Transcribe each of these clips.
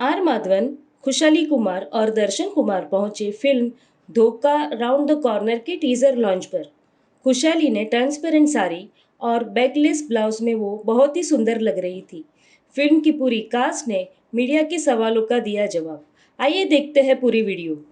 Are Madhavan, खुशहाली कुमार और दर्शन कुमार पहुंचे फिल्म धोखा राउंड द कॉर्नर के टीजर लॉन्च पर। खुशहाली ने ट्रांसपेरेंट साड़ी और बैकलेस ब्लाउज में वो बहुत ही सुंदर लग रही थी। फिल्म की पूरी कास्ट ने मीडिया के सवालों का दिया जवाब। आइए देखते हैं पूरी वीडियो।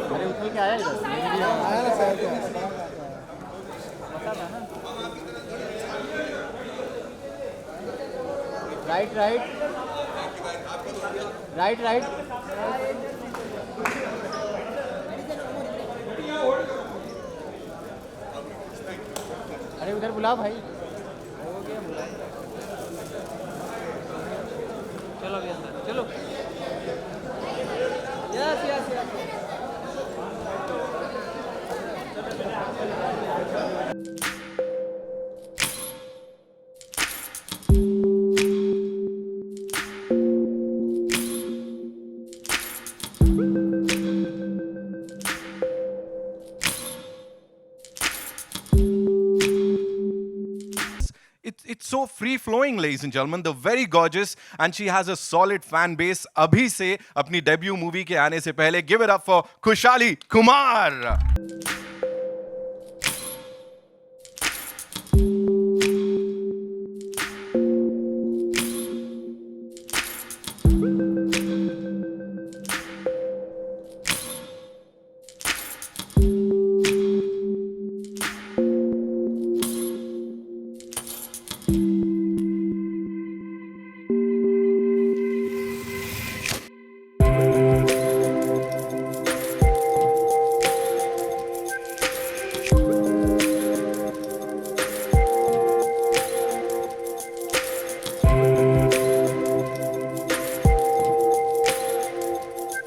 अरे उछल के आया इधर आया ना सर पता था ना राइट राइट राइट राइट अरे उधर बुला भाई हो गया बुला चलो अभी अंदर चलो yes yes yes It's so free flowing, ladies and gentlemen. The very gorgeous, and she has a solid fan base. अभी से अपनी डेब्यू मूवी के आने से पहले give it up for खुशहाली कुमार.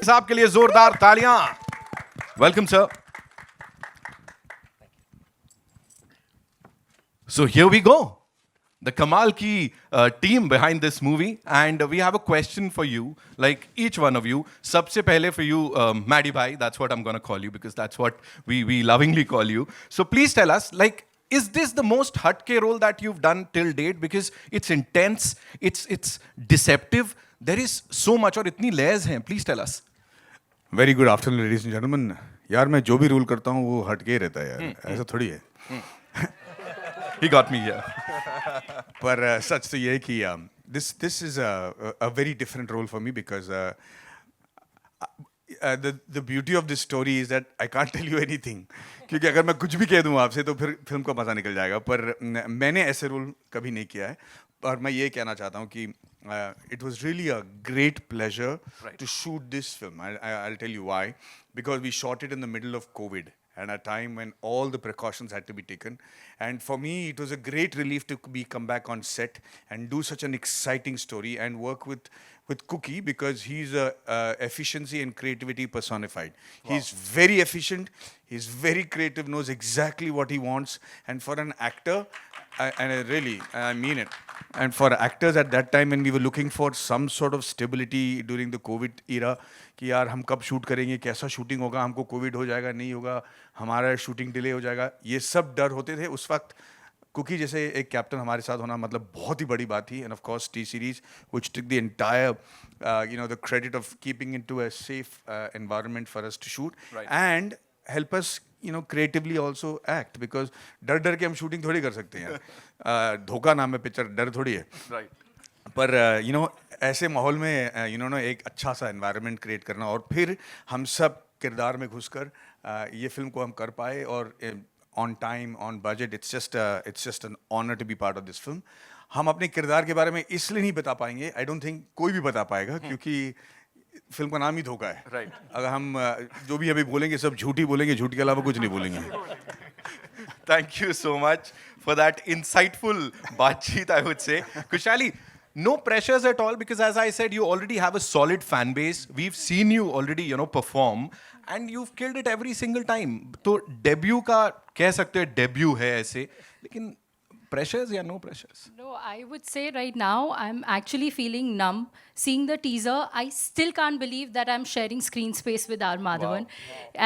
साहब के लिए जोरदार तालियां. Welcome, sir. So here we go. The Kamal Ki team behind this movie, and we have a question for you, like each one of you. Sabse pehle for you, Maddie Bhai, that's what I'm going to call you because that's what we lovingly call you. So please tell us, like, is this the most hatke role that you've done till date? Because it's intense, it's deceptive, there is so much, और इतनी layers हैं. Please tell us. Very good afternoon ladies and gentleman. यार मैं जो भी rule करता हूँ वो हट के ही रहता है यार, ऐसा थोड़ी है. He got me here. पर सच तो ये है कि this is a very different role for me because the beauty of this story is that I can't tell you anything, क्योंकि अगर मैं कुछ भी कह दूँ आपसे तो फिर फिल्म का मज़ा निकल जाएगा. पर मैंने ऐसे रोल कभी नहीं किया है. और मैं ये कहना चाहता हूँ कि it was really a great pleasure to shoot this film. I'll tell you why. Because we shot it in the middle of COVID and a time when all the precautions had to be taken. And for me, it was a great relief to come back on set and do such an exciting story and work with Cookie, because he's efficiency and creativity personified. Wow. He's very efficient. He's very creative. Knows exactly what he wants. And for an actor, I mean it. And for actors at that time, when we were looking for some sort of stability during the COVID era, कि यार हम कब shoot करेंगे, कैसा shooting होगा, हमको Covid हो जाएगा नहीं होगा, हमारा शूटिंग डिले हो जाएगा, ये सब डर होते थे उस वक्त. कुकी जैसे एक कैप्टन हमारे साथ होना मतलब बहुत ही बड़ी बात थी. And of course T series which took the entire the credit of keeping into a safe environment for us to shoot and help us creatively also act, because डर डर के हम शूटिंग थोड़ी कर सकते हैं. धोखा नाम है पिक्चर, डर थोड़ी है. पर ऐसे माहौल में एक अच्छा सा एनवायरनमेंट क्रिएट करना और फिर हम सब किरदार में घुसकर ये फिल्म को हम कर पाए और on time on budget it's just an honour to be part of this film. हम अपने किरदार के बारे में इसलिए नहीं बता पाएंगे, आई डोंट थिंक कोई भी बता पाएगा, क्योंकि फिल्म का नाम ही धोखा है. Right. अगर हम जो भी अभी बोलेंगे सब झूठी बोलेंगे, झूठ के अलावा कुछ नहीं बोलेंगे. Thank you so much for that insightful baatcheet, I would say. Kushali, no pressures at all because as I said, you already have a solid fan base. We've seen you already, perform and you've killed it every single time. तो debut का कह सकते हैं debut है ऐसे, लेकिन pressures या no pressures? No, I would say right now I'm actually feeling numb. Seeing the teaser, I still can't believe that I'm sharing screen space with R. Madhavan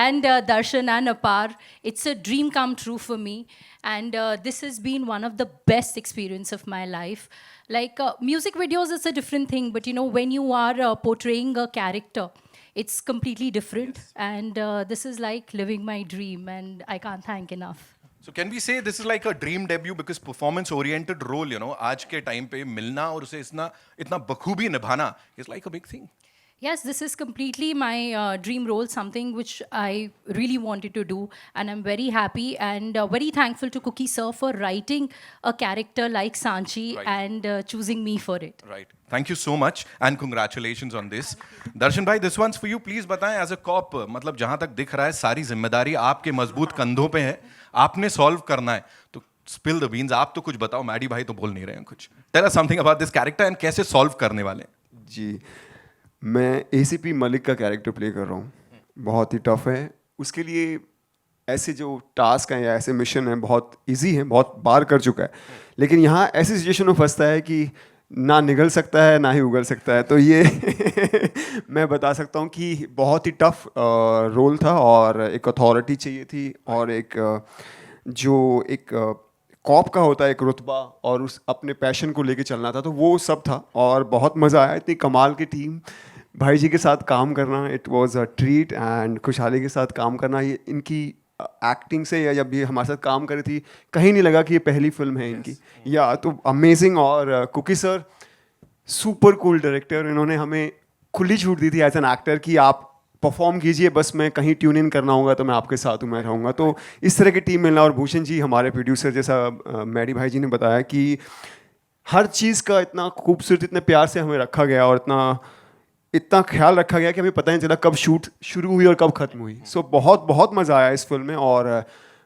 and Darshan and Apar. It's a dream come true for me, and this has been one of the best experience of my life. Like music videos is a different thing, but when you are portraying a character, it's completely different. And this is like living my dream, and I can't thank enough. So can we say this is like a dream debut because performance oriented role, आज के time पे मिलना और उसे इतना बखूबी निभाना is like a big thing. Yes, this is completely my dream role, something which I really wanted to do, and I'm very happy and very thankful to Cookie Sir for writing a character like Sanchi Right. and choosing me for it. Right. Thank you so much and congratulations on this. Darshan bhai, this one's for you. Please बताएं as a cop, मतलब जहाँ तक दिख रहा है सारी जिम्मेदारी आपके मजबूत कंधों पे है, आपने सॉल्व करना है. तो spill the beans, आप तो कुछ बताओ, मैडी भाई तो बोल नहीं रहे हैं कुछ. Tell us something about this character and कैसे सॉल्व करने वाले हैं. जी, मैं एसीपी मलिक का कैरेक्टर प्ले कर रहा हूँ. बहुत ही टफ है. उसके लिए ऐसे जो टास्क हैं या ऐसे मिशन हैं बहुत इजी हैं, बहुत बार कर चुका है. लेकिन यहाँ ऐसी सिचुएशन में फंसता है कि ना निगल सकता है ना ही उगल सकता है. तो ये मैं बता सकता हूँ कि बहुत ही टफ रोल था और एक अथॉरिटी चाहिए थी और एक जो एक कॉप का होता है एक रुतबा और उस अपने पैशन को लेके चलना था. तो वो सब था और बहुत मज़ा आया. इतनी कमाल की टीम, भाई जी के साथ काम करना it was a treat. And खुशहाली के साथ काम करना, ये इनकी एक्टिंग से या जब ये हमारे साथ काम करी थी कहीं नहीं लगा कि ये पहली फिल्म है इनकी. या तो अमेजिंग. और Kookie sir super cool director, इन्होंने हमें खुली छूट दी थी एज एन एक्टर कि आप परफॉर्म कीजिए, बस मैं कहीं ट्यून इन करना होगा तो मैं आपके साथ हूँ, मैं रहूँगा. तो इस तरह की टीम मिलना. और भूषण जी हमारे प्रोड्यूसर, जैसा मैडी भाई जी ने बताया कि हर चीज़ का इतना खूबसूरत, इतने प्यार से हमें रखा गया और इतना ख्याल रखा गया कि हमें पता नहीं चला कब शूट शुरू हुई और कब ख़त्म हुई. सो बहुत बहुत मज़ा आया इस फिल्म में. और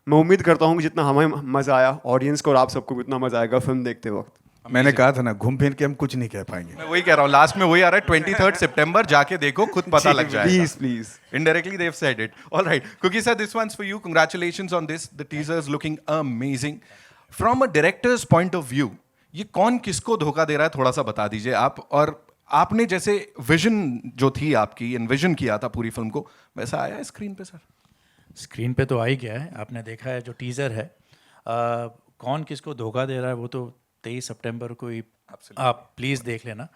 मैं उम्मीद करता हूँ कि जितना हमें मज़ा आया ऑडियंस को और आप सबको भी उतना मज़ा आएगा फिल्म देखते वक्त. मैंने कहा था ना, घूम फिर के हम कुछ नहीं कह पाएंगे. मैं वही कह रहा हूँ, लास्ट में वही आ रहा है 23 सितंबर, जाके देखो खुद पता लग जाएगा. Please please. Indirectly they've said it. All right, Cookie sir, this one's for you. Congratulations on this. The teaser is looking amazing. From a director's point of view, ये कौन किसको धोखा दे रहा है थोड़ा सा बता दीजिए आप. और आपने जैसे विजन जो थी आपकी, एनविजन किया था पूरी फिल्म को, वैसा आया है स्क्रीन पे सर? स्क्रीन पे तो आ ही गया है. आपने देखा है जो टीज़र है. कौन किसको धोखा दे रहा है वो तो 23 सितंबर को ही आप प्लीज़ देख लेना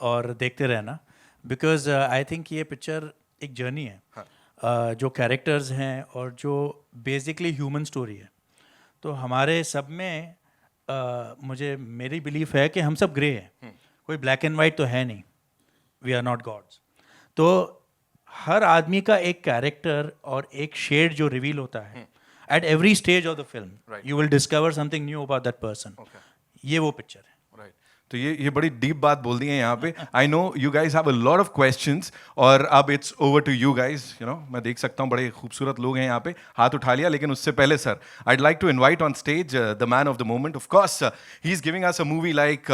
और देखते रहना. बिकॉज आई थिंक ये पिक्चर एक जर्नी है. जो कैरेक्टर्स हैं और जो बेसिकली ह्यूमन स्टोरी है. तो हमारे सब में मुझे मेरी बिलीफ है कि हम सब ग्रे हैं. कोई ब्लैक एंड वाइट तो है नहीं. We are not gods. तो हर आदमी का एक कैरेक्टर और एक शेड जो रिवील होता है at every stage of the film, you will discover something knew about that person. ये वो पिक्चर है. तो ये बड़ी डीप बात बोल दी है यहाँ पे. I know you guys have a lot of questions और अब it's over to you guys. मैं देख सकता हूँ बड़े खूबसूरत लोग हैं यहाँ पे, हाथ उठा लिया. लेकिन उससे पहले sir, I'd like to invite on stage the man of the moment. Of course, he's giving us a movie like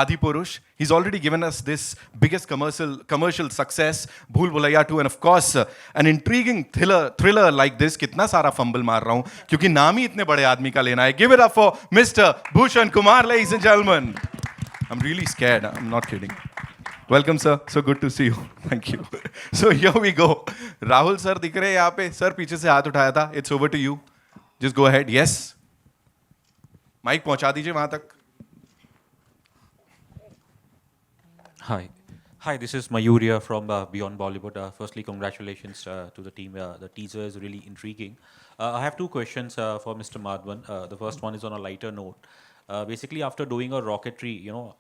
Adipurush. He's already given us this biggest commercial success, Bhool Bhulaiya 2, and of course an intriguing thriller like this. कितना सारा fumble मार रहा हूँ क्योंकि नाम ही इतने बड़े आदमी का लेना है. Give it up for Mr. Bhushan Kumar, ladies and gentlemen. I'm really scared. I'm not kidding. Welcome, sir. So good to see you. Thank you. So here we go. Rahul sir दिख रहे हैं यहाँ पे. Sir पीछे से हाथ उठाया था. It's over to you. Just go ahead. Yes. Mic पहुंचा दीजिए वहां तक. Hi, this is Mayurya from Beyond Bollywood. Firstly, congratulations to the team. The teaser is really intriguing. I have two questions for Mr. Madhavan. The first one is on a lighter note. Basically, after doing a rocketry,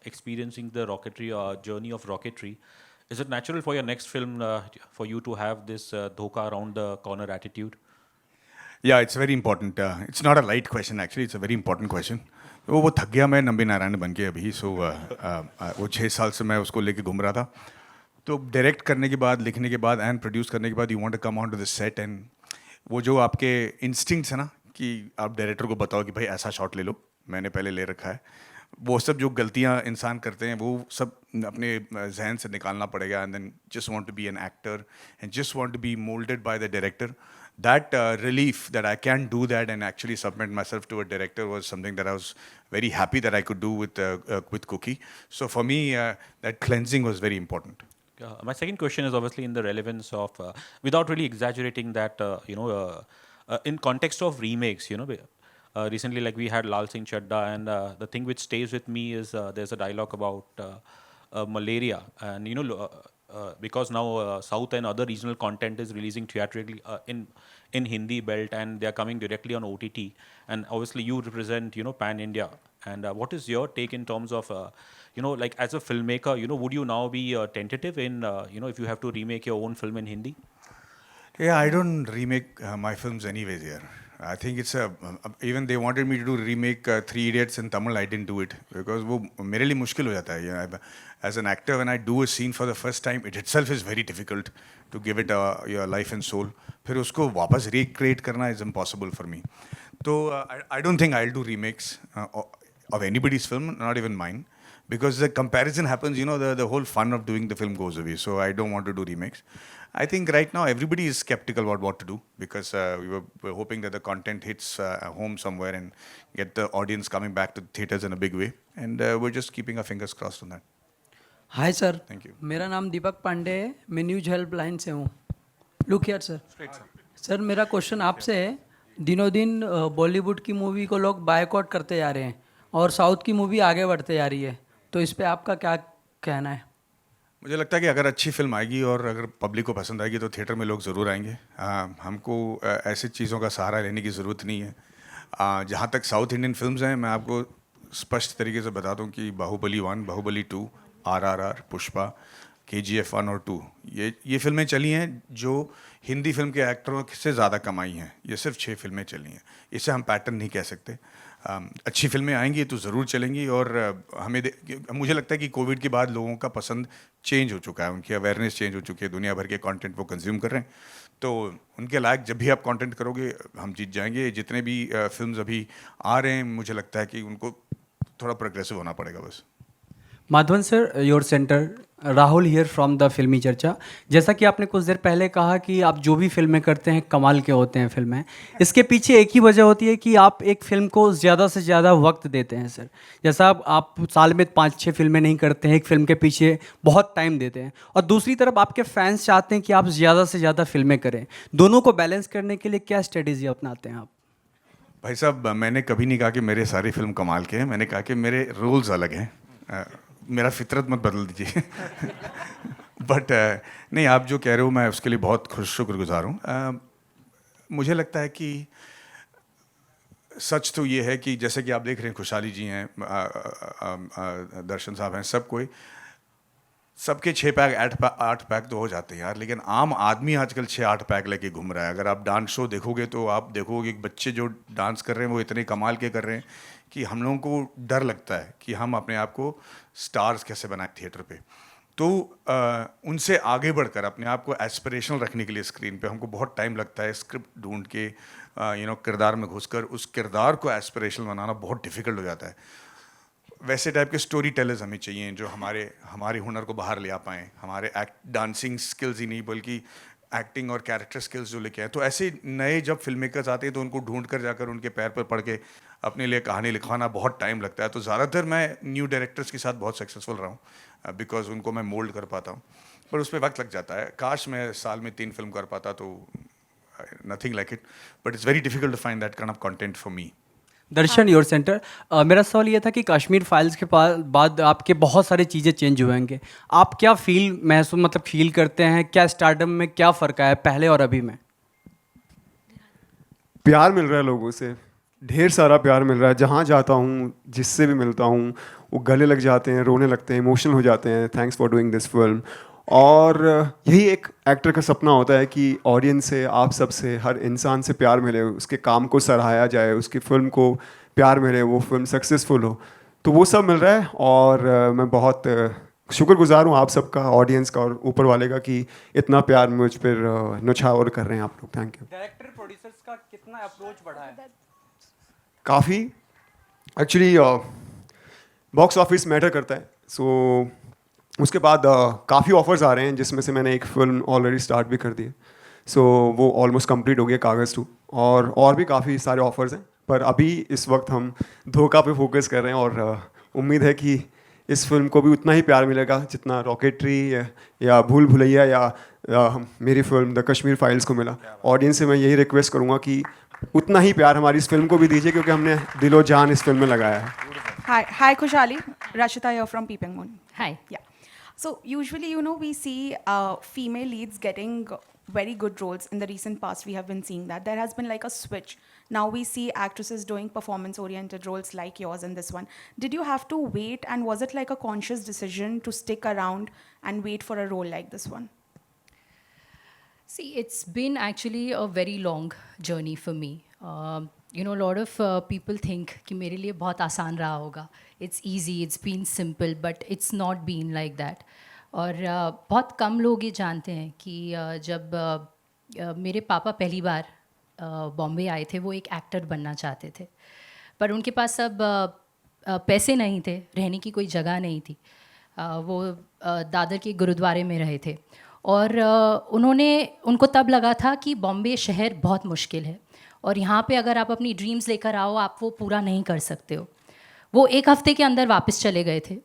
experiencing the rocketry journey of rocketry, Is it natural for your next film for you to have this dhoka around the corner attitude? Yeah, it's very important. It's not a light question actually. It's a very important question. वो थक गया मैं नंबी नारायण बन के अभी. सो वो 6 साल से मैं उसको लेके घूम रहा था. तो डायरेक्ट करने के बाद, लिखने के बाद एंड प्रोड्यूस करने के बाद you want to come on to the set and वो जो आपके इंस्टिंक्ट्स है ना कि आप डायरेक्टर को बताओ कि भाई ऐसा शॉट ले लो, मैंने पहले ले रखा है. वो सब जो गलतियां इंसान करते हैं वो सब अपने जहन से निकालना पड़ेगा and then just want to be an actor and just want to be moulded by the director. That relief that I can do that and actually submit myself to a director was something that I was very happy that I could do with Cookie. So for me, that cleansing was very important. My second question is obviously in the relevance of, without really exaggerating that, in context of remakes, recently like we had Lal Singh Chadda, and the thing which stays with me is there's a dialogue about malaria, and because now South and other regional content is releasing theatrically in Hindi belt, and they are coming directly on OTT, and obviously you represent Pan India, and what is your take in terms of like as a filmmaker, would you now be tentative in if you have to remake your own film in Hindi? Yeah, I don't remake my films anyways here. I think it's even they wanted me to do remake Three Idiots in Tamil. I didn't do it because वो मेरे लिए मुश्किल हो जाता है. As an actor, when I do a scene for the first time, it itself is very difficult to give it your life and soul. फिर उसको वापस recreate करना is impossible for me. So I don't think I'll do remakes of anybody's film, not even mine, because the comparison happens. The whole fun of doing the film goes away. So I don't want to do remakes. I think right now everybody is skeptical about what to do because we're hoping that the content hits home somewhere and get the audience coming back to theaters in a big way. And we're just keeping our fingers crossed on that. Hi sir. Thank you. मेरा नाम दीपक पांडे है. मैं news helpline से हूँ. Look here sir. Sir मेरा question आपसे है. दिनों दिन बॉलीवुड की मूवी को लोग बायकॉट करते जा रहे हैं और साउथ की मूवी आगे बढ़ते जा रही है, तो इस पे आपका क्या कहना है? मुझे लगता है कि अगर अच्छी फिल्म आएगी और अगर पब्लिक को पसंद आएगी तो थिएटर में लोग ज़रूर आएंगे. हमको ऐसी चीज़ों का सहारा लेने की ज़रूरत नहीं है. जहाँ तक साउथ इंडियन फिल्म्स हैं, मैं आपको स्पष्ट तरीके से बता दूँ कि बाहुबली 1, बाहुबली 2, RRR, पुष्पा, KGF 1 और 2, ये फिल्में चली हैं जो हिंदी फिल्म के एक्टरों से ज़्यादा कमाई हैं. ये सिर्फ 6 फिल्में चली हैं. इसे हम पैटर्न नहीं कह सकते. अच्छी फिल्में आएंगी तो ज़रूर चलेंगी. और मुझे लगता है कि कोविड के बाद लोगों का पसंद चेंज हो चुका है, उनकी अवेयरनेस चेंज हो चुकी है. दुनिया भर के कंटेंट वो कंज्यूम कर रहे हैं, तो उनके लायक जब भी आप कंटेंट करोगे हम जीत जाएंगे. जितने भी फिल्म्स अभी आ रहे हैं, मुझे लगता है कि उनको थोड़ा प्रोग्रेसिव होना पड़ेगा बस. Madhavan sir, your centre. Rahul here from the फिल्मी चर्चा. जैसा कि आपने कुछ देर पहले कहा कि आप जो भी फिल्में करते हैं कमाल के होते हैं फिल्में. इसके पीछे एक ही वजह होती है कि आप एक फिल्म को ज़्यादा से ज़्यादा वक्त देते हैं सर. जैसा आप साल में 5-6 फिल्में नहीं करते हैं, एक फिल्म के पीछे बहुत टाइम देते हैं, और दूसरी तरफ आपके फैंस चाहते हैं कि आप ज़्यादा से ज़्यादा फिल्में करें. दोनों को बैलेंस करने के लिए क्या स्ट्रेटेजी अपनाते हैं आप? भाई साहब, मैंने कभी नहीं कहा कि मेरे सारी फिल्म कमाल के हैं. मैंने कहा कि मेरे रोल्स अलग हैं. मेरा फितरत मत बदल दीजिए. बट नहीं, आप जो कह रहे हो मैं उसके लिए बहुत शुक्रगुजार हूँ. मुझे लगता है कि सच तो ये है कि जैसे कि आप देख रहे हैं, खुशहाली जी हैं, दर्शन साहब हैं, सबके 6 पैक 8 पैक तो हो जाते हैं यार. लेकिन आम आदमी आजकल 6-8 पैक लेके घूम रहा है. अगर आप डांस शो देखोगे तो आप देखोगे कि बच्चे जो डांस कर रहे हैं वो इतने कमाल के कर रहे हैं कि हम लोगों को डर लगता है कि हम अपने आप को स्टार्स कैसे बनाए थिएटर पे. तो उनसे आगे बढ़कर अपने आप को एस्पिरेशनल रखने के लिए स्क्रीन पे हमको बहुत टाइम लगता है. स्क्रिप्ट ढूंढ के किरदार में घुसकर उस किरदार को एस्पिरेशनल बनाना बहुत डिफिकल्ट हो जाता है. वैसे टाइप के स्टोरी टेलर्स हमें चाहिए जो हमारे हुनर को बाहर ले आ पाएँ. हमारे डांसिंग स्किल्स ही नहीं बल्कि एक्टिंग और कैरेक्टर स्किल्स जो लेके आए. तो ऐसे नए जब फिल्म मेकर्स आते हैं तो उनको ढूंढ कर जाकर उनके पैर पर पड़ के अपने लिए कहानी लिखवाना बहुत टाइम लगता है. तो ज़्यादातर मैं न्यू डायरेक्टर्स के साथ बहुत सक्सेसफुल रहा हूँ बिकॉज उनको मैं मोल्ड कर पाता हूँ. पर उसमें वक्त लग जाता है. काश मैं साल में 3 फिल्म कर पाता तो nothing like it. But it's very difficult to find that kind of content for me. Darshan, your centre. मेरा सवाल ये था कि कश्मीर फाइल्स के बाद आपके बहुत सारी चीज़ें चेंज हुए होंगे. आप क्या फील करते हैं? क्या स्टारडम में क्या फ़र्क आया है पहले और अभी में? प्यार मिल रहा है लोगों से, ढेर सारा प्यार मिल रहा है. जहाँ जाता हूँ, जिससे भी मिलता हूँ, वो गले लग जाते हैं, रोने लगते हैं, इमोशनल हो जाते हैं. Thanks for doing this film. और यही एक एक्टर का सपना होता है कि ऑडियंस से, आप सब से, हर इंसान से प्यार मिले, उसके काम को सराहाया जाए, उसकी फिल्म को प्यार मिले, वो फिल्म सक्सेसफुल हो। तो वो सब मिल रहा है और मैं बहुत शुक्रगुजार हूँ आप सबका, ऑडियंस का और ऊपर वाले का कि इतना प्यार मुझ पर न्यौछावर कर रहे हैं आप लोग। Thank you. डायरेक्टर प्रोड्यूसर्स का कितना अप्रोच बढ़ा है? काफ़ी एक्चुअली बॉक्स ऑफिस मैटर करता है। सो उसके बाद काफ़ी ऑफर्स आ रहे हैं, जिसमें से मैंने एक फिल्म ऑलरेडी स्टार्ट भी कर दी है। सो वो ऑलमोस्ट कंप्लीट हो गया, कागज़ 2, और भी काफ़ी सारे ऑफर्स हैं। पर अभी इस वक्त हम धोखा पे फोकस कर रहे हैं और उम्मीद है कि इस फिल्म को भी उतना ही प्यार मिलेगा जितना रॉकेटरी या भूल भुलैया या मेरी फिल्म द कश्मीर फाइल्स को मिला। ऑडियंस से मैं यही रिक्वेस्ट करूँगा कि उतना ही प्यार हमारी इस फिल्म को भी दीजिए, क्योंकि हमने दिलो जान इस फिल्म में लगाया है। Hi, Khushali. Rashita here from Peeping Moon. Hi. Yeah. So usually, we see female leads getting very good roles. In the recent past, we have been seeing that. There has been like a switch. Now we see actresses doing performance-oriented roles like yours in this one. Did you have to wait, and was it like a conscious decision to stick around and wait for a role like this one? See, it's been actually a very long journey for me. A lot of people think कि मेरे लिए बहुत आसान रहा होगा. It's easy, it's been simple, but it's not been like that. और बहुत कम लोग ये जानते हैं कि जब मेरे पापा पहली बार बॉम्बे आए थे, वो एक एक्टर बनना चाहते थे, पर उनके पास अब पैसे नहीं थे, रहने की कोई जगह नहीं थी। वो दादर के गुरुद्वारे में रहे थे और उनको तब लगा था कि बॉम्बे शहर बहुत मुश्किल है और यहाँ पे अगर आप अपनी ड्रीम्स लेकर आओ, आप वो पूरा नहीं कर सकते हो। वो एक हफ्ते के अंदर वापस चले गए थे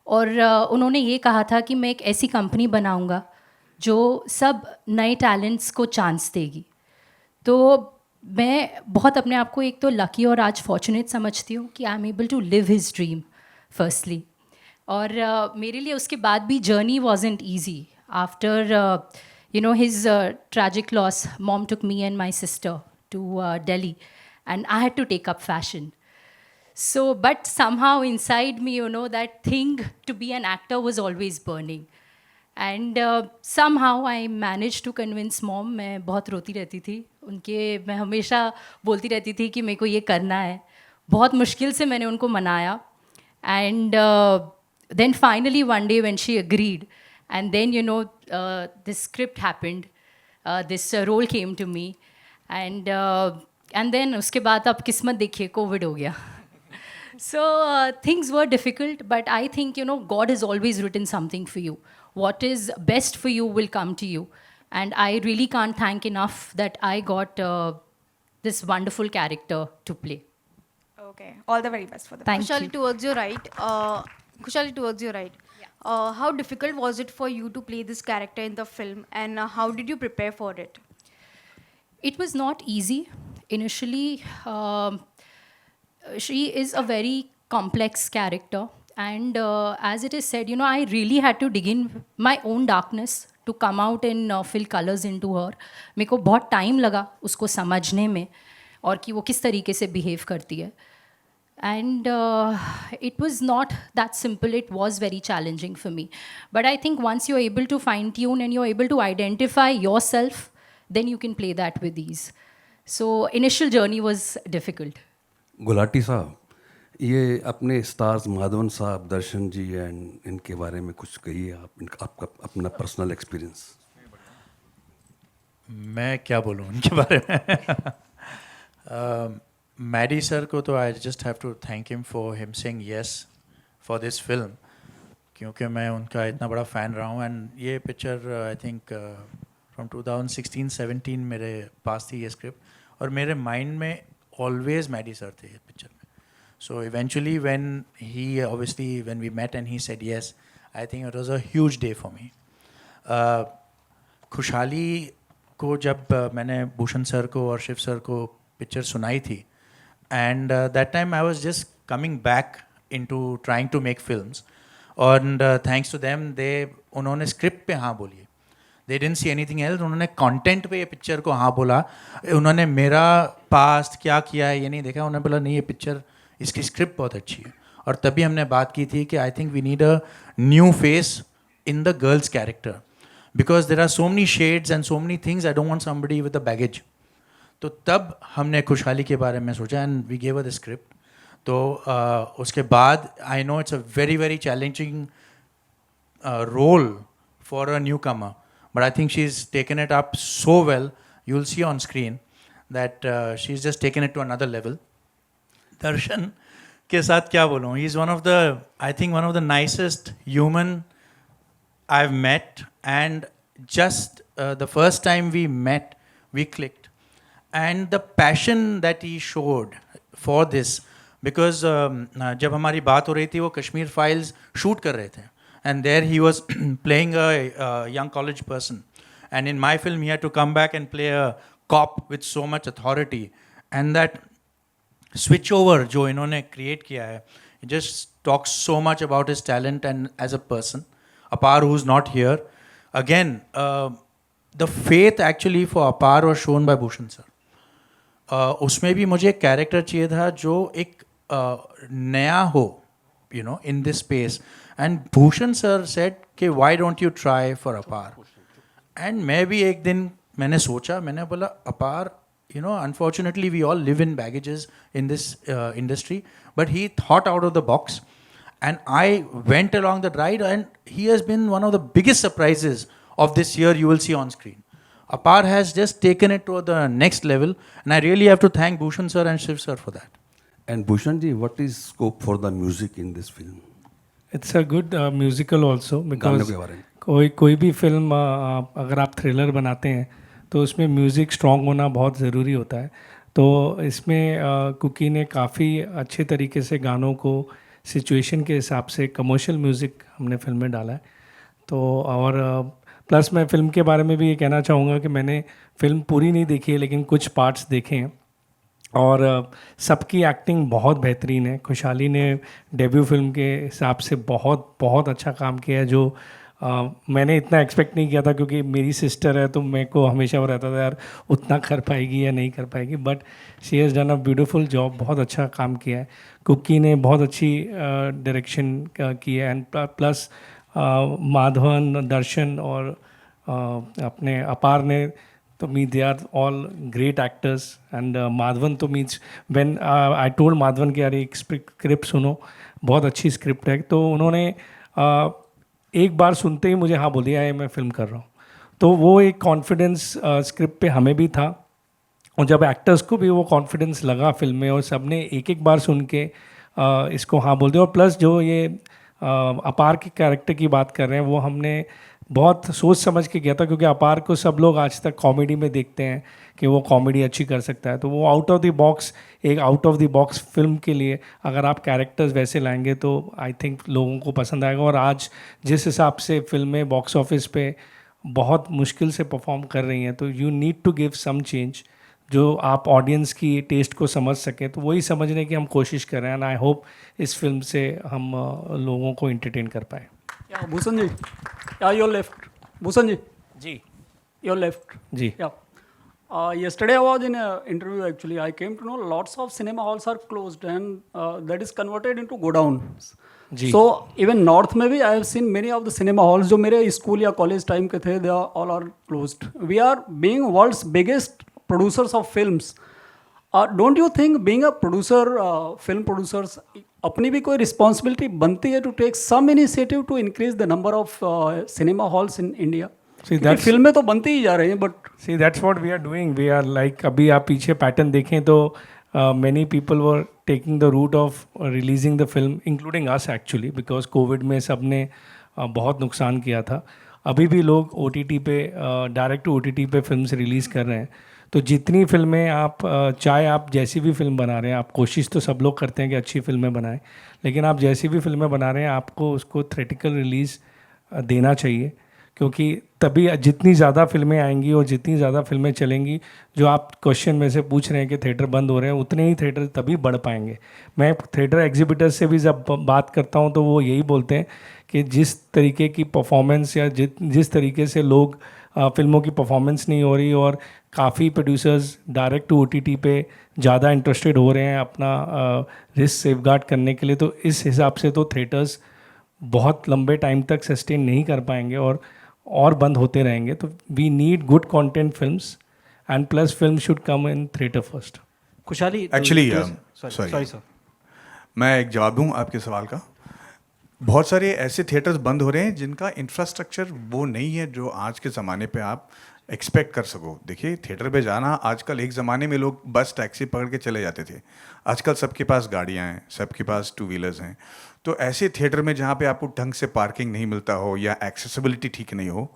और उन्होंने ये कहा था कि मैं एक ऐसी कंपनी बनाऊँगा जो सब नए टैलेंट्स को चांस देगी। तो मैं बहुत अपने आप को एक तो लकी और आज फॉर्चुनेट समझती हूँ कि I am able to live his dream firstly. और मेरे लिए उसके बाद भी journey wasn't easy. After his tragic loss, mom took me and my sister to Delhi, and I had to take up fashion. So, but somehow inside me, that thing to be an actor was always burning. And somehow I managed to convince mom. मैं बहुत रोती रहती थी मैं हमेशा बोलती रहती थी कि मेरे को ये करना है। बहुत मुश्किल से मैंने उनको मनाया। And then finally one day when she agreed, and then this script happened, this role came to me, and then उसके बाद अब किस्मत देखिए कोविड हो गया। So things were difficult, but I think God has always written something for you. What is best for you will come to you, and I really can't thank enough that I got this wonderful character to play. Okay, all the very best for the Thank Khushali, you. towards your right. How difficult was it for you to play this character in the film, and how did you prepare for it? It was not easy. Initially, she is a very complex character. And as it is said, I really had to dig in my own darkness to come out and fill colors into her. मेरे को बहुत time लगा उसको समझने में और कि वो किस तरीके से बिहेव करती है. And it was not that simple. It was very challenging for me. But I think once you're able to fine-tune and you're able to identify yourself, then you can play that with ease. So initial journey was difficult. Gulati साहब, ये अपने stars Madhavan साहब, दर्शन जी and इनके बारे में कुछ कहिए आप, आपका अपना पर्सनल एक्सपीरियंस। मैं क्या बोलूँ उनके बारे में। मैडी सर को तो I just have to thank him for him saying yes for this film, क्योंकि मैं उनका इतना बड़ा फ़ैन रहा हूँ। एंड ये पिक्चर आई थिंक फ्रॉम 2016-17 मेरे पास थी ये स्क्रिप्ट, और मेरे माइंड में ऑलवेज मैडी सर थे ये पिक्चर में। So eventually when we met and he said yes, I think it was a huge day for me. खुशहाली को जब मैंने भूषण सर को और शिव सर को पिक्चर सुनाई थी, and that time I was just coming back into trying to make films, and thanks to them उन्होंने स्क्रिप्ट पे हाँ बोली। They didn't see anything else. उन्होंने कंटेंट पे ये पिक्चर को हाँ बोला। उन्होंने मेरा पास्ट क्या किया है ये नहीं देखा, उन्होंने बोला नहीं ये पिक्चर, इसकी स्क्रिप्ट बहुत अच्छी है। और तभी हमने बात की थी कि I think we need a new face in the girl's character, because there are so many shades and so many things. I don't want somebody with a baggage. तो तब हमने खुशहाली के बारे में सोचा and we gave her the script. तो उसके बाद I know it's a very very challenging role for a newcomer, but I think she's taken it up so well. You'll see on screen that she's just taken it to another level. Darshan के साथ क्या बोलूँ? He's one of the, I think one of the nicest human I've met, and just the first time we met, we clicked, and the passion that he showed for this, because जब हमारी बात हो रही थी वो Kashmir files shoot कर रहे थे, and there he was playing a young college person, and in my film he had to come back and play a cop with so much authority, and that switch over जो इन्होंने create किया है, it just talks so much about his talent and as a person. Apar, who's not here, again the faith actually for Apar was shown by Bhushan sir. उसमें भी मुझे एक character चाहिए था जो एक नया हो, you know, in this space, and Bhushan sir said कि why don't you try for Apar, and मैं भी एक दिन मैंने सोचा, मैंने बोला Apar, you know, unfortunately we all live in baggages in this industry, but he thought out of the box, and I went along the ride, and he has been one of the biggest surprises of this year you will see on screen. Apar has just taken it to the next level, and I really have to thank Bhushan sir and Shiv sir for that. And Bhushan ji, what is scope for the music in this film? It's a good musical also, गानों because के बारे में कोई भी film अगर आप thriller बनाते हैं तो उसमें म्यूज़िक स्ट्रॉन्ग होना बहुत ज़रूरी होता है. तो इसमें कुकी ने काफ़ी अच्छे तरीके से गानों को सिचुएशन के हिसाब से कमर्शियल म्यूज़िक हमने फिल्म में डाला है. तो और प्लस मैं फ़िल्म के बारे में भी ये कहना चाहूँगा कि मैंने फ़िल्म पूरी नहीं देखी है, लेकिन कुछ पार्ट्स देखे हैं, और सबकी एक्टिंग बहुत बेहतरीन है. खुशहाली ने डेब्यू फिल्म के हिसाब से बहुत बहुत अच्छा काम किया है, जो मैंने इतना एक्सपेक्ट नहीं किया था, क्योंकि मेरी सिस्टर है तो मेरे को हमेशा वो रहता था यार उतना कर पाएगी या नहीं कर पाएगी, but she has done a beautiful job. बहुत अच्छा काम किया है. कुकी ने बहुत अच्छी डायरेक्शन की है, एंड प्लस माधवन, दर्शन और अपने अपार ने तो they are all great actors. And Madhavan तो means when I told Madhavan कि यार एक स्क्रिप्ट सुनो, बहुत अच्छी स्क्रिप्ट है, तो उन्होंने एक बार सुनते ही मुझे हाँ बोल दिया है मैं फ़िल्म कर रहा हूँ. तो वो एक कॉन्फिडेंस स्क्रिप्ट पे हमें भी था, और जब एक्टर्स को भी वो कॉन्फिडेंस लगा फिल्म में, और सब ने एक एक बार सुन के इसको हाँ बोल दिया. और प्लस जो ये अपार के कैरेक्टर की बात कर रहे हैं वो हमने बहुत सोच समझ के किया था, क्योंकि अपार को सब लोग आज तक कॉमेडी में देखते हैं कि वो कॉमेडी अच्छी कर सकता है. तो वो आउट ऑफ द बॉक्स, एक out of the box film के लिए अगर आप कैरेक्टर्स वैसे लाएंगे तो आई थिंक लोगों को पसंद आएगा. और आज जिस हिसाब से फिल्में बॉक्स ऑफिस पे बहुत मुश्किल से परफॉर्म कर रही हैं, तो you need to give some change जो आप ऑडियंस की टेस्ट को समझ सकें. तो वही समझने की हम कोशिश कर रहे हैं, एंड आई होप इस फिल्म से हम लोगों को इंटरटेन कर पाए. Yeah, Bhushan ji, yeah, your left. Bhushan ji, ji. your left. Ji. Yeah. Yesterday I was in an interview actually. I came to know lots of cinema halls are closed, and that is converted into godowns. Ji. So even north में भी I have seen many of the cinema halls जो मेरे school या college time के थे, they are all are closed. We are being world's biggest producers of films. Don't you think being a producer, film producers, अपनी भी कोई responsibility बनती है to take some initiative to increase the number of cinema halls in India? फिल्में तो बनती ही जा रही हैं, but see that's what we are doing. We are like, अभी आप पीछे पैटर्न देखें तो many people were taking the route of releasing the film, including us actually, because Covid में सब ने बहुत नुकसान किया था. अभी भी लोग OTT पे, डायरेक्ट टू OTT पे फिल्म रिलीज़ कर रहे हैं. तो जितनी फिल्में आप, चाहे आप जैसी भी फिल्म बना रहे हैं, आप कोशिश तो सब लोग करते हैं कि अच्छी फिल्में बनाएं, लेकिन आप जैसी भी फिल्में बना रहे हैं आपको उसको थिएट्रिकल रिलीज़ देना चाहिए, क्योंकि तभी जितनी ज़्यादा फिल्में आएंगी और जितनी ज़्यादा फिल्में चलेंगी, जो आप क्वेश्चन में से पूछ रहे हैं कि थिएटर बंद हो रहे हैं, उतने ही थिएटर तभी बढ़ पाएंगे. मैं थिएटर एग्जिबिटर्स से भी जब बात करता हूँ तो वो यही बोलते हैं कि जिस तरीके की परफॉर्मेंस या जिस तरीके से लोग फिल्मों की परफॉर्मेंस नहीं हो रही, और काफ़ी प्रोड्यूसर्स डायरेक्ट टू OTT पे ज़्यादा इंटरेस्टेड हो रहे हैं अपना रिस्क सेफगार्ड करने के लिए, तो इस हिसाब से तो थिएटर्स बहुत लंबे टाइम तक सस्टेन नहीं कर पाएंगे और बंद होते रहेंगे. तो we need good content films and plus film should come in theatre first. खुशहाली एक्चुअली सॉरी सर. मैं एक जवाब दूं आपके सवाल का. बहुत सारे ऐसे थिएटर्स बंद हो रहे हैं जिनका इंफ्रास्ट्रक्चर वो नहीं है जो आज के ज़माने पे आप एक्सपेक्ट कर सको. देखिए, थिएटर पे जाना आजकल, एक ज़माने में लोग बस टैक्सी पकड़ के चले जाते थे. आजकल सबके पास गाड़ियाँ हैं, सबके पास टू व्हीलर्स हैं. तो ऐसे थिएटर में जहाँ पे आपको ढंग से पार्किंग नहीं मिलता हो या एक्सेसिबिलिटी ठीक नहीं हो,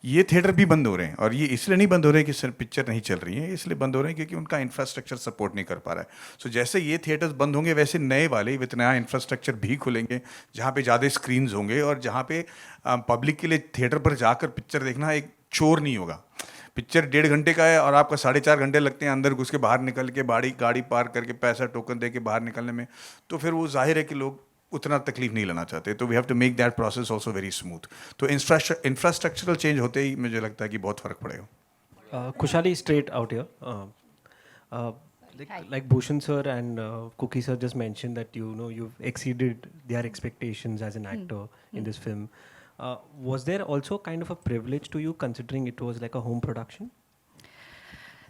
ये थिएटर भी बंद हो रहे हैं. और ये इसलिए नहीं बंद हो रहे हैं कि सिर्फ पिक्चर नहीं चल रही है, इसलिए बंद हो रहे हैं क्योंकि उनका इंफ्रास्ट्रक्चर सपोर्ट नहीं कर पा रहा है. सो जैसे ये थिएटर्स बंद होंगे वैसे नए वाले विथ नया इंफ्रास्ट्रक्चर भी खुलेंगे जहाँ पे ज़्यादा स्क्रीन्स होंगे और जहाँ पे पब्लिक के लिए थिएटर पर जाकर पिक्चर देखना एक चोर नहीं होगा. पिक्चर 1.5 घंटे का है और आपका 4.5 घंटे लगते हैं अंदर घुस के बाहर निकल के, गाड़ी पार करके पैसा टोकन दे के बाहर निकलने में. तो फिर वो जाहिर है कि लोग उतना तकलीफ नहीं लेना चाहते. तो we have to make that process also very smooth. तो इंफ्रास्ट्रक्चरल चेंज होते ही मुझे लगता है कि बहुत फ़र्क पड़ेगा. Kushali, straight out here. Like Bhushan sir and Cookie sir just mentioned that you've exceeded their expectations as an actor in this film. Was there also kind of a privilege to you considering it was like a home production?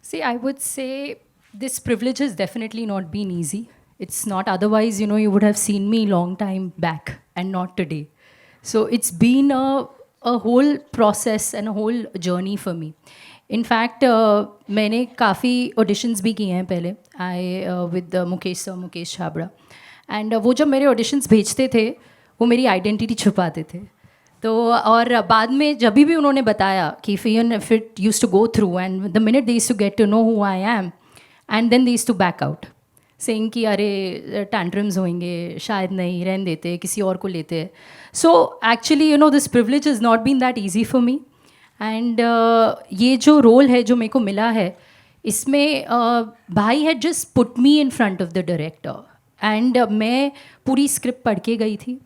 See, I would say this privilege has definitely not been easy. It's not, otherwise, you would have seen me long time back and not today. So it's been a whole process and a whole journey for me. In fact, मैंने काफ़ी auditions भी किए हैं पहले. With Mukesh Chhabra. And वो जब मेरे auditions भेजते थे, वो मेरी identity छुपाते थे. तो और बाद में जब भी उन्होंने बताया कि if it used to go through, and the minute they used to get to know who I am, and then they used to back out, saying कि अरे tantrums होंगे, शायद नहीं, रहने देते, किसी और को लेते. So actually, this privilege has not been that easy for me. And ये जो role है जो मेरे को मिला है, इसमें भाई had just put me in front of the director. And मैं पूरी script पढ़ के गई थी.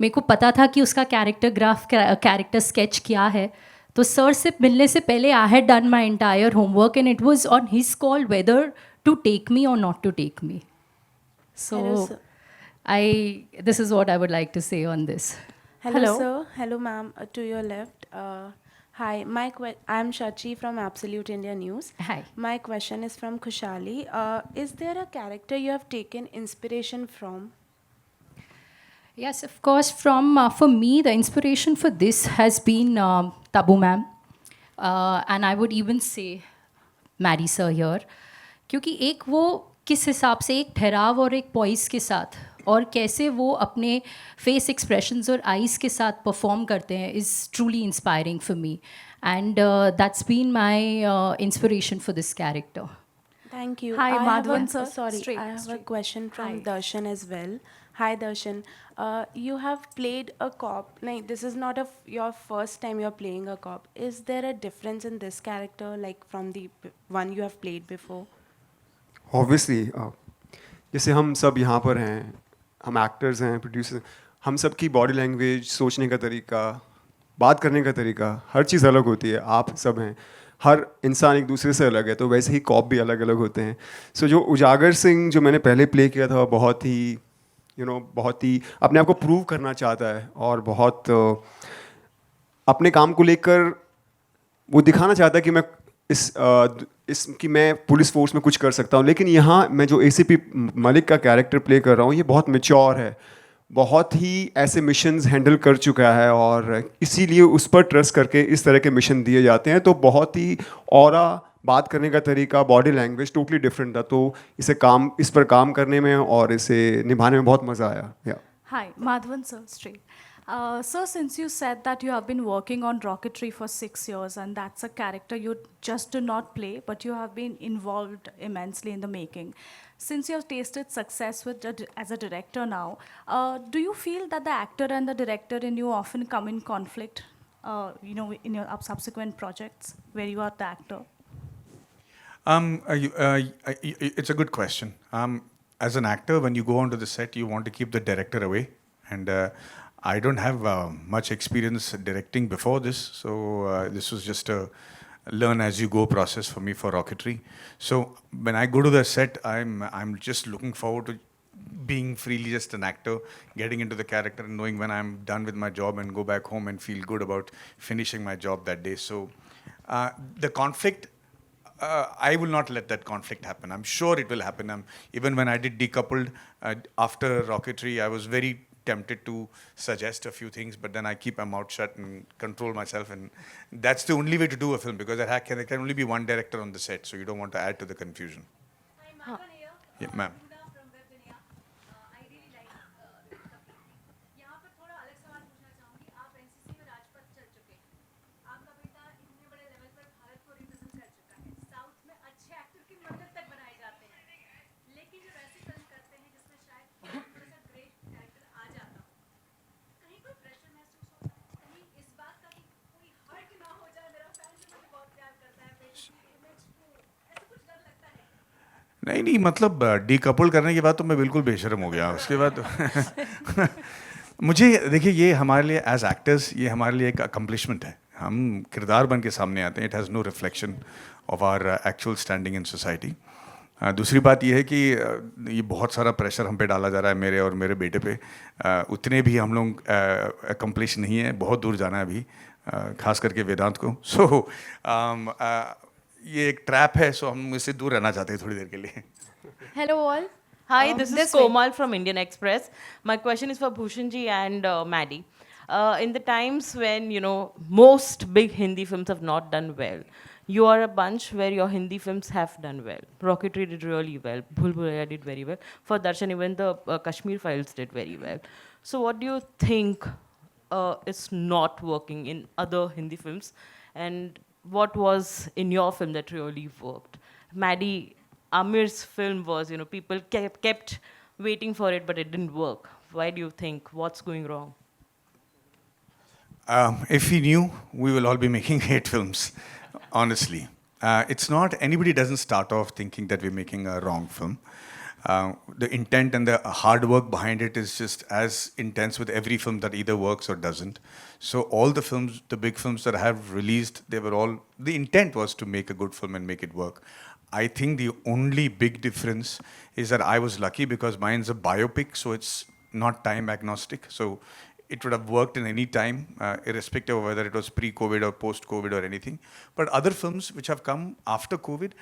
मेरे को पता था कि उसका कैरेक्टर स्केच क्या है. तो सर से मिलने से पहले I had done my entire homework and it was on his call whether to take me or not to take me. So this is what I would like to say on this. Hello, sir. Hello, ma'am. To your left. Hi, I'm Shachi from Absolute India News. Hi. My question is from Khushali. Is there a character you have taken inspiration from? Yes, of course. For me, the inspiration for this has been Tabu ma'am, and I would even say Maddie sir here, क्योंकि एक वो किस हिसाब से एक ठहराव और एक पॉइस के साथ और कैसे वो अपने फेस एक्सप्रेशंस और आइज़ के साथ परफॉर्म करते हैं is truly inspiring for me, and that's been my inspiration for this character. Thank you. Hi, Madhavan sir. Sorry, Straight, I have a straight. question from Hi. Darshan as well. Hi, Darshan. You have played a cop. No, this is not your first time you're playing a cop. Is there a difference in this character, like from the one you have played before? Obviously जैसे हम सब यहाँ पर हैं, हम actors हैं, producer, हम सब की बॉडी लैंग्वेज, सोचने का तरीका, बात करने का तरीका, हर चीज़ अलग होती है. आप सब हैं, हर इंसान एक दूसरे से अलग है, तो वैसे ही कॉप भी अलग अलग होते हैं. सो जो उजागर सिंह जो मैंने पहले प्ले किया था, बहुत ही बहुत ही अपने आप को प्रूव करना चाहता है और बहुत अपने काम को लेकर वो दिखाना चाहता है कि मैं कि मैं पुलिस फोर्स में कुछ कर सकता हूँ. लेकिन यहाँ मैं जो ACP मलिक का कैरेक्टर प्ले कर रहा हूँ, ये बहुत मैच्योर है, बहुत ही ऐसे मिशंस हैंडल कर चुका है और इसीलिए उस पर ट्रस्ट करके इस तरह के मिशन दिए जाते हैं. तो बहुत ही ऑरा, बात करने का तरीका, बॉडी लैंग्वेज टोटली डिफरेंट था. तो इस पर काम करने में और इसे निभाने में बहुत मज़ा आया. Hi, Madhavan sir, straight. Sir, since you said that you have been working on rocketry for 6 years and that's a character you just do not play, but you have been involved immensely in the making. Since you have tasted success as a director now, do you feel that the actor and the director in you often come in conflict, in your subsequent projects where you are the actor? It's a good question. As an actor, when you go onto the set, you want to keep the director away. And I don't have much experience directing before this, so this was just a learn as you go process for me for rocketry. So when I go to the set, I'm just looking forward to being freely just an actor, getting into the character and knowing when I'm done with my job and go back home and feel good about finishing my job that day. So the conflict, I will not let that conflict happen. I'm sure it will happen. Even when I did Decoupled after Rocketry, I was very tempted to suggest a few things, but then I keep my mouth shut and control myself, and that's the only way to do a film, because there can only be one director on the set, so you don't want to add to the confusion. Yeah, ma'am. नहीं नहीं, मतलब decouple करने के बाद तो मैं बिल्कुल बेशर्म हो गया उसके बाद तो मुझे देखिए, ये हमारे लिए एज एक्टर्स ये हमारे लिए एक अकम्पलिशमेंट है. हम किरदार बन के सामने आते हैं. It has no reflection of our actual standing in society. दूसरी बात ये है कि ये बहुत सारा प्रेशर हम पे डाला जा रहा है, मेरे और मेरे बेटे पे. उतने भी हम लोग अकम्पलिश नहीं है, बहुत दूर जाना है अभी, खास करके वेदांत को. सो ये एक ट्रैप है, सो हम इससे दूर रहना चाहते हैं थोड़ी देर के लिए. Hello all. Hi, this is this way. Komal from Indian Express. My question is for Bhushan ji and Maddie. In the times when, you know, most big Hindi films have not done well, you are a bunch where your Hindi films have done well. Rocketry did really well. Bhul Bhulaiya did very well. For Darshan, even the Kashmir Files did very well. So what do you think is not working in other Hindi films? And what was in your film that really worked? Maddie, Amir's film was, you know, people kept waiting for it, but it didn't work. Why do you think? What's going wrong? If we knew, we will all be making hate films, honestly. It's not, anybody doesn't start off thinking that we're making a wrong film. The intent and the hard work behind it is just as intense with every film that either works or doesn't. So all the films, the big films that I have released, they were all, the intent was to make a good film and make it work. I think the only big difference is that I was lucky because mine's a biopic, so it's not time agnostic. So it would have worked in any time, irrespective of whether it was pre-COVID or post-COVID or anything. But other films which have come after COVID,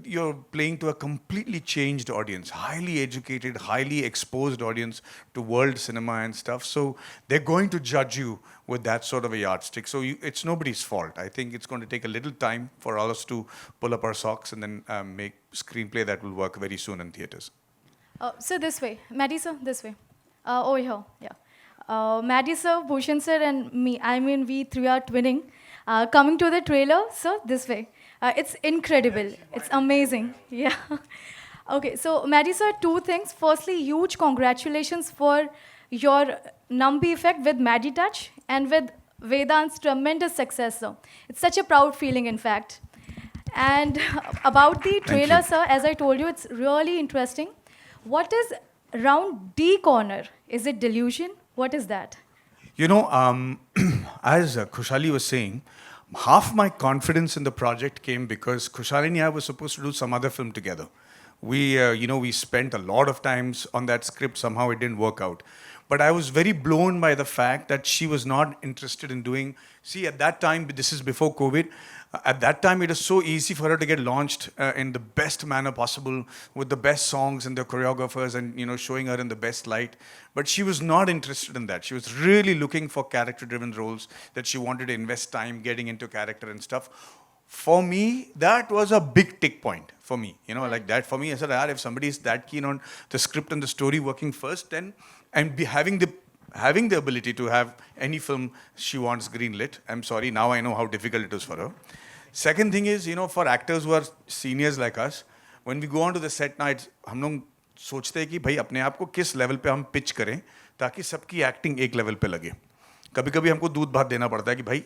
you're playing to a completely changed audience, highly educated, highly exposed audience to world cinema and stuff. So they're going to judge you with that sort of a yardstick. So it's nobody's fault. I think it's going to take a little time for all us to pull up our socks and then make screenplay that will work very soon in theaters. So this way. Maddie sir, this way. Over here, yeah. Maddie sir, Bhushan sir and me, I mean we three are twinning. Coming to the trailer, sir, this way. It's incredible. It's amazing. Yeah. Okay, so Maddie sir, two things. Firstly, huge congratulations for your Nambi effect with Maddie Touch and with Vedant's tremendous success, sir. It's such a proud feeling, in fact. And about the trailer, sir, as I told you, it's really interesting. What is round D corner? Is it delusion? What is that? You know, as Khushali was saying, half my confidence in the project came because Khushali and I were supposed to do some other film together. We spent a lot of times on that script. Somehow it didn't work out. But I was very blown by the fact that she was not interested in doing... See, at that time, this is before COVID, at that time it was so easy for her to get launched in the best manner possible with the best songs and the choreographers and, you know, showing her in the best light. But she was not interested in that. She was really looking for character-driven roles that she wanted to invest time getting into character and stuff. For me, that was a big tick point for me. You know, like that for me, I said, if somebody is that keen on the script and the story working first, then and be having the ability to have any film she wants greenlit. I'm sorry, now I know how difficult it is for her. Second thing is, you know, for actors who are seniors like us, when we go on to the set nights, हम लोग सोचते हैं कि भाई अपने आप को किस लेवल पे हम पिच करें ताकि सबकी एक्टिंग एक लेवल पे लगे. कभी-कभी हमको दूध भात देना पड़ता है कि भाई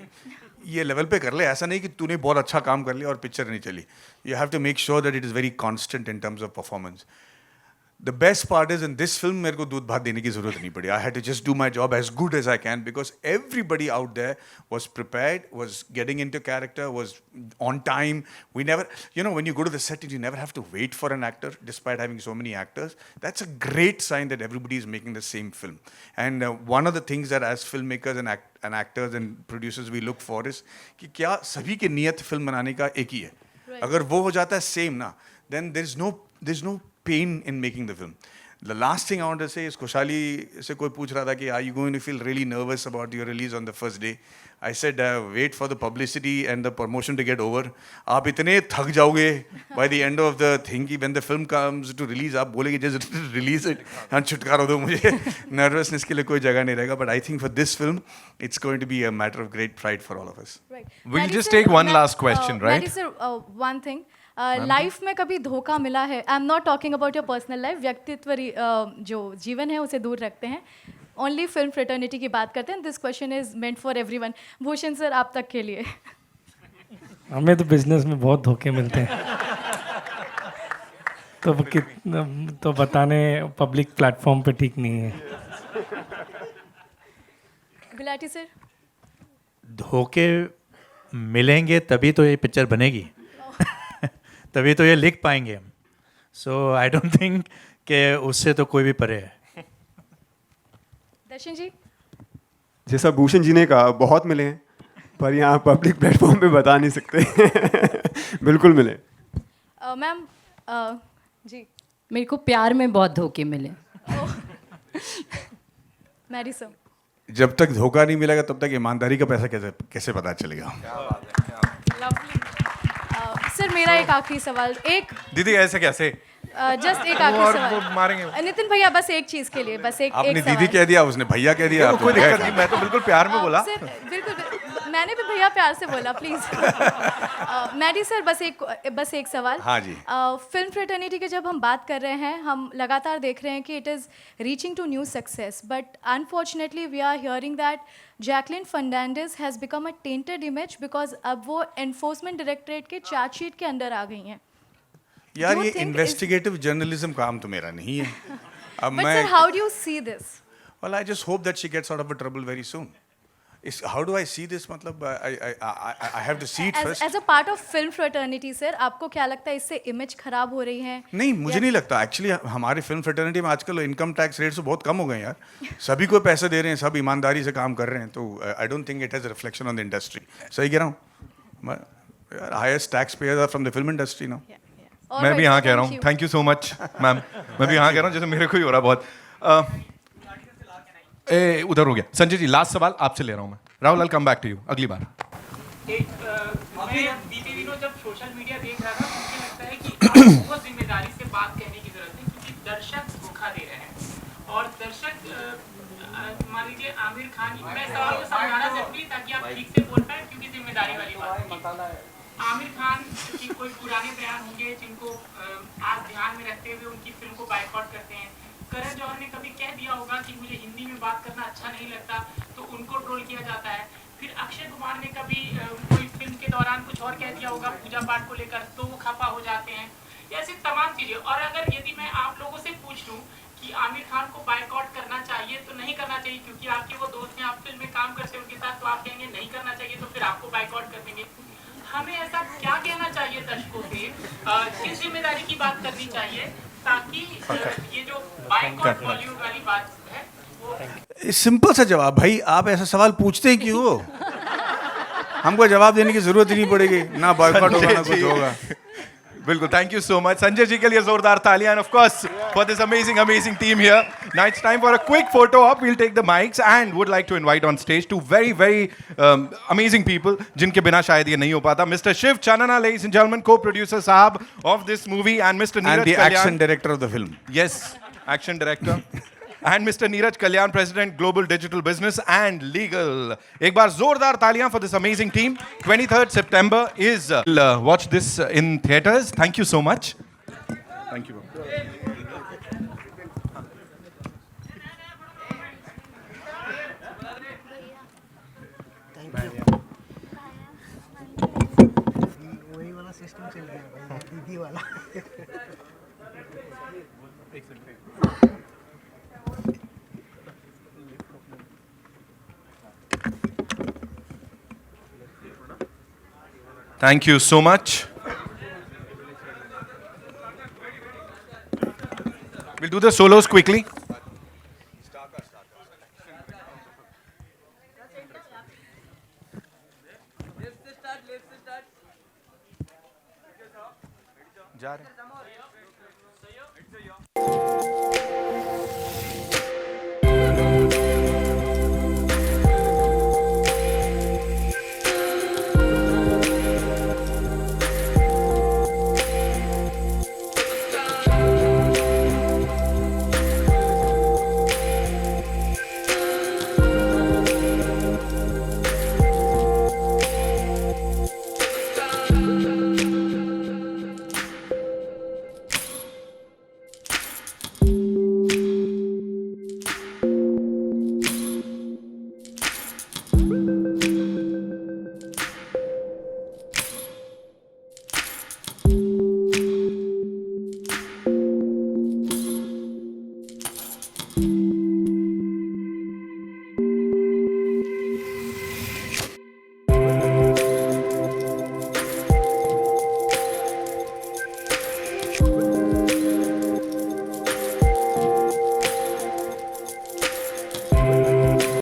ये लेवल पे कर ले, ऐसा नहीं कि तूने बहुत अच्छा काम कर लिया और पिक्चर नहीं चली. You have to make sure that it is very constant in terms of performance. The best part is in this film मेरे को दूध भात देने की ज़रूरत नहीं पड़ी. I had to just do my job as good as I can because everybody out there was prepared, was getting into character, was on time. We never, you know, when you go to the set, you never have to wait for an actor despite having so many actors. That's a great sign that everybody is making the same film. And one of the things that as filmmakers and actors and producers we look for is कि क्या सभी की नियत film बनाने का एक ही है. अगर वो हो जाता है same ना, then there's no pain in making the film. The last thing I want to say is खुशहाली से कोई पूछ रहा था कि are you going to feel really nervous about your release on the first day? I said wait for the publicity and the promotion to get over. आप इतने थक जाओगे by the end of the thing कि when the film comes to release आप बोलेंगे just release it and छुटकारा दो मुझे. Nervousness के लिए कोई जगह नहीं रहेगा. But I think for this film it's going to be a matter of great pride for all of us. Right. We'll Maddie just sir, take one last question, right? Maddie sir, one thing. Life में कभी धोखा मिला है? I am not talking about your personal life, व्यक्तित्व जो जीवन है उसे दूर रखते हैं, ओनली फिल्म फ्रेटर्निटी की बात करते हैं. This question is meant for everyone. Bhushan sir, आप तक के लिए. हमें तो बिजनेस में बहुत धोखे मिलते हैं. तो बताने पब्लिक प्लेटफॉर्म पे ठीक नहीं है. गुलाटी सर. धोखे मिलेंगे तभी तो ये पिक्चर बनेगी. तभी तो ये लिख पाएंगे हम. सो आई डोंट थिंक कि उससे तो कोई भी परे है. दर्शन जी. जैसा भूषण जी ने कहा, बहुत मिले हैं पर यहाँ पब्लिक प्लेटफॉर्म पे बता नहीं सकते. बिल्कुल मिले. मैम जी. मेरे को प्यार में बहुत धोखे मिले. मैरी सर. जब तक धोखा नहीं मिलेगा तब तक ईमानदारी का पैसा कैसे पता चलेगा. सर मेरा एक आखिरी सवाल. एक दीदी ऐसे कैसे? जस्ट एक आखिरी सवाल. वो मारेंगे. नितिन भैया बस एक चीज के लिए, बस एक आपने एक दीदी सवाल. कह दिया, उसने भैया कह दिया. कोई दिक्कत नहीं, मैं तो बिल्कुल प्यार में बोला. सर बिल्कुल मैंने भी भैया प्यार से बोला, प्लीज. मैडी सर बस एक सवाल. हाँ जी. फिल्म फ्रेटर्निटी की जब हम बात कर रहे हैं, हम लगातार देख रहे हैं कि it is reaching to new success, but unfortunately we are hearing that Jacqueline Fernandez has become a tainted image because अब वो एनफोर्समेंट डायरेक्टरेट के चार्जशीट के अंदर आ गई हैं. यार ये इन्वेस्टिगेटिव जर्नलिज्म काम तो मेरा नहीं है. अब But मैं sir, how do you see this? Well, I just hope that she gets out of a trouble very soon. How do I see this? मतलब I have to see it first. As a part of film fraternity, sir, आपको क्या लगता है इससे image खराब हो रही है? नहीं, मुझे नहीं लगता. एक्चुअली हमारे फिल्म फ्रेटर्निटी में आजकल इनकम टैक्स रेट्स तो बहुत कम हो गए हैं यार. सभी को पैसे दे रहे हैं, सब ईमानदारी से काम कर रहे हैं. तो I don't think it has a reflection on the industry. सही कह रहा हूँ? Highest tax payers are from the film industry now. मैं भी हाँ कह रहा हूँ. Thank you so much ma'am. मैं भी हाँ कह रहा हूँ, जैसे मेरे को ही हो रहा बहुत. उधर हो गया. संजय जी, लास्ट सवाल आपसे ले रहा हूँ मैं. राहुल, आई कम बैक टू यू अगली बार. मैं बीते दिनों जब सोशल मीडिया देख रहा था, मुझे लगता है कि आपको बहुत जिम्मेदारी से बात कहने की जरूरत है, क्योंकि दर्शक धोखा दे रहे हैं. और दर्शक मान लीजिए आमिर खान, मैं सवाल को समझाना जरूरी ताकि आप ठीक से बोल पाए, क्योंकि जिम्मेदारी वाली बात है. आमिर खान की कोई पुराने बयान होंगे जिनको आज ध्यान में रखते हुए उनकी फिल्म को बायकॉट करते हैं. करण जौहर ने कभी कह दिया होगा कि मुझे हिंदी में बात करना अच्छा नहीं लगता, तो उनको ट्रोल किया जाता है. फिर अक्षय कुमार ने कभी कोई फिल्म के दौरान कुछ और कह दिया होगा पूजा पाठ को लेकर, तो वो खफा हो जाते हैं. ऐसी तमाम चीज़ें. और अगर यदि मैं आप लोगों से पूछ लूँ कि आमिर खान को बायकॉट करना चाहिए तो नहीं करना चाहिए, क्योंकि आपके वो दोस्त हैं, आप फिल्म में काम करते हैं उनके साथ, तो आप कहेंगे नहीं करना चाहिए, तो फिर आपको बायकॉट कर देंगे. हमें ऐसा क्या कहना चाहिए दर्शकों से, किस जिम्मेदारी की बात करनी चाहिए ताकि ये जो बायकॉट बॉलीवुड वाली बात है वो. सिंपल सा जवाब, भाई आप ऐसा सवाल पूछते हैं क्यों? हमको जवाब देने की जरूरत ही नहीं पड़ेगी. ना बायकॉट होगा ना कुछ होगा. बिल्कुल. Thank you so much Sanjay ji के लिए जोरदार तालियां. And of course for this amazing team here. Now it's time for a quick photo op. We'll take the mics and would like to invite on stage two very amazing people जिनके बिना शायद ये नहीं हो पाता. Mister Shiv Chanana, ladies and gentleman, co-producer साहब of this movie, and mister Neeraj the Kalyan, action director of the film. Yes, action director. And Mr. Neeraj Kalyan, President, Global Digital Business and Legal. एक बार जोरदार तालियां for this amazing team. 23rd September is watch this in theaters. Thank you so much. Thank you. वही वाला system चल गया भाई, दीदी वाला. Thank you so much. We'll do the solos quickly. जा रहे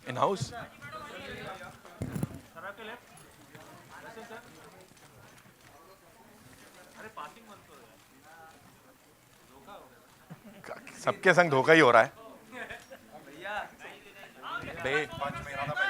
in house. सबके संग धोखा ही हो रहा है बे 5 महीना